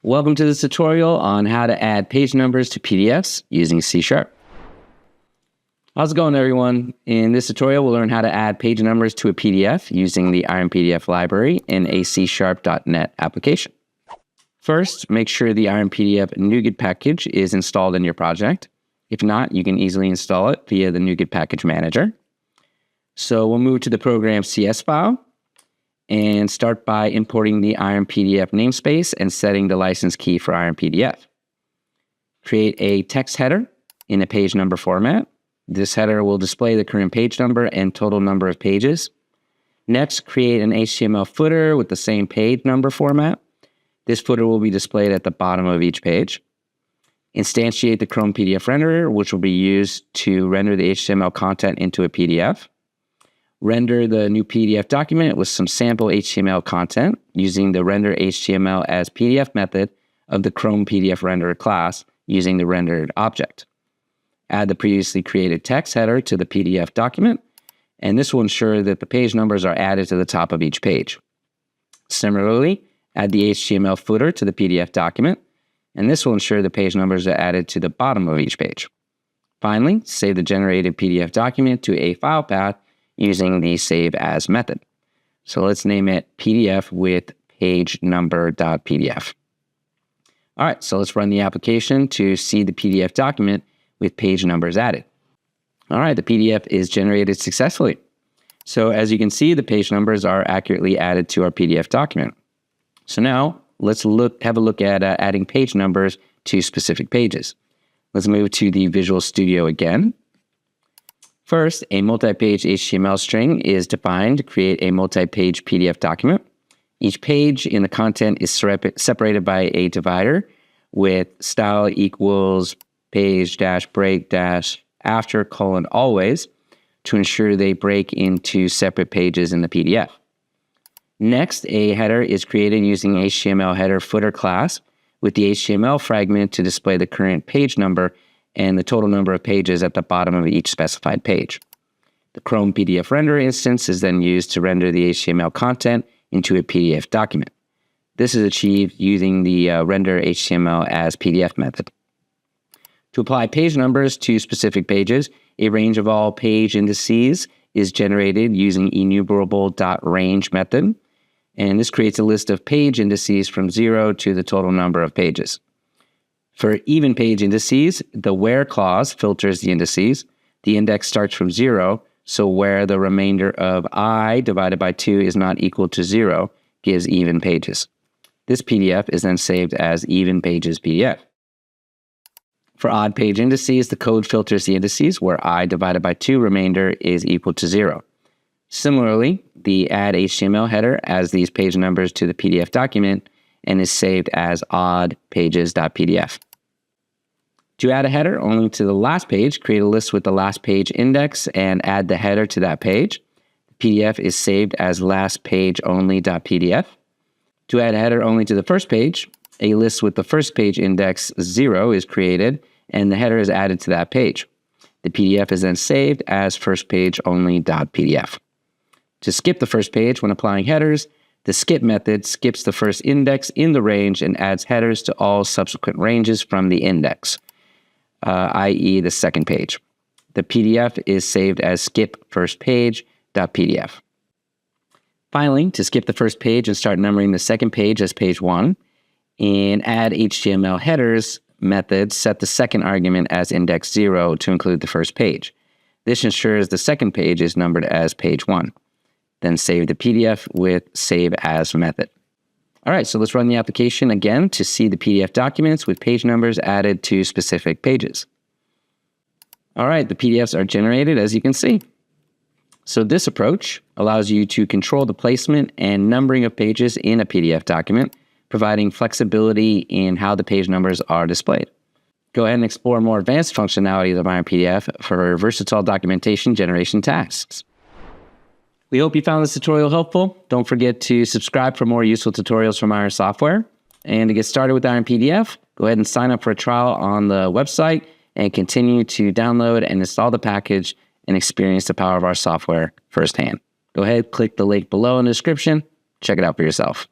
Welcome to this tutorial on how to add page numbers to PDFs using C#. How's it going, everyone? In this tutorial, we'll learn how to add page numbers to a PDF using the IronPDF library in a C#.NET application. First, make sure the IronPDF NuGet package is installed in your project. If not, you can easily install it via the NuGet package manager. So we'll move to the program CS file and start by importing the IronPDF namespace and setting the license key for IronPDF. Create a text header in a page number format. This header will display the current page number and total number of pages. Next, create an HTML footer with the same page number format. This footer will be displayed at the bottom of each page. Instantiate the Chrome PDF renderer, which will be used to render the HTML content into a PDF. Render the new PDF document with some sample HTML content using the render HTML as PDF method of the Chrome PDF renderer class using the rendered object. Add the previously created text header to the PDF document, and this will ensure that the page numbers are added to the top of each page. Similarly, add the HTML footer to the PDF document, and this will ensure the page numbers are added to the bottom of each page. Finally, save the generated PDF document to a file path using the save as method. So let's name it PDF with page number.pdf. All right, so let's run the application to see the PDF document with page numbers added. All right, the PDF is generated successfully. So as you can see, the page numbers are accurately added to our PDF document. So now let's have a look at adding page numbers to specific pages. Let's move to the Visual Studio again. First, a multi-page HTML string is defined to create a multi-page PDF document. Each page in the content is separated by a divider with style equals page dash break dash after colon always to ensure they break into separate pages in the PDF. Next, a header is created using HtmlHeaderFooter class with the HTML fragment to display the current page number and the total number of pages at the bottom of each specified page. The Chrome PDF renderer instance is then used to render the HTML content into a PDF document. This is achieved using the render HTML as PDF method. To apply page numbers to specific pages, a range of all page indices is generated using enumerable.range method, and this creates a list of page indices from 0 to the total number of pages. For even page indices, the where clause filters the indices. The index starts from 0, so where the remainder of I divided by 2 is not equal to 0 gives even pages. This PDF is then saved as even pages PDF. For odd page indices, the code filters the indices where I divided by 2 remainder is equal to 0. Similarly, the add HTML header adds these page numbers to the PDF document and is saved as odd pages.pdf. To add a header only to the last page, create a list with the last page index and add the header to that page. The PDF is saved as lastpageonly.pdf. To add a header only to the first page, a list with the first page index 0 is created and the header is added to that page. The PDF is then saved as firstpageonly.pdf. To skip the first page when applying headers, the skip method skips the first index in the range and adds headers to all subsequent ranges from the index, i.e. the second page. The PDF is saved as skipFirstPage.pdf. Finally, to skip the first page and start numbering the second page as page 1, and add HTML headers method, set the second argument as index 0 to include the first page. This ensures the second page is numbered as page 1. Then save the PDF with save as method. All right, so let's run the application again to see the PDF documents with page numbers added to specific pages. All right, the PDFs are generated as you can see. So this approach allows you to control the placement and numbering of pages in a PDF document, providing flexibility in how the page numbers are displayed. Go ahead and explore more advanced functionalities of IronPDF for versatile documentation generation tasks. We hope you found this tutorial helpful. Don't forget to subscribe for more useful tutorials from Iron Software. And to get started with IronPDF, go ahead and sign up for a trial on the website and continue to download and install the package and experience the power of our software firsthand. Go ahead, click the link below in the description. Check it out for yourself.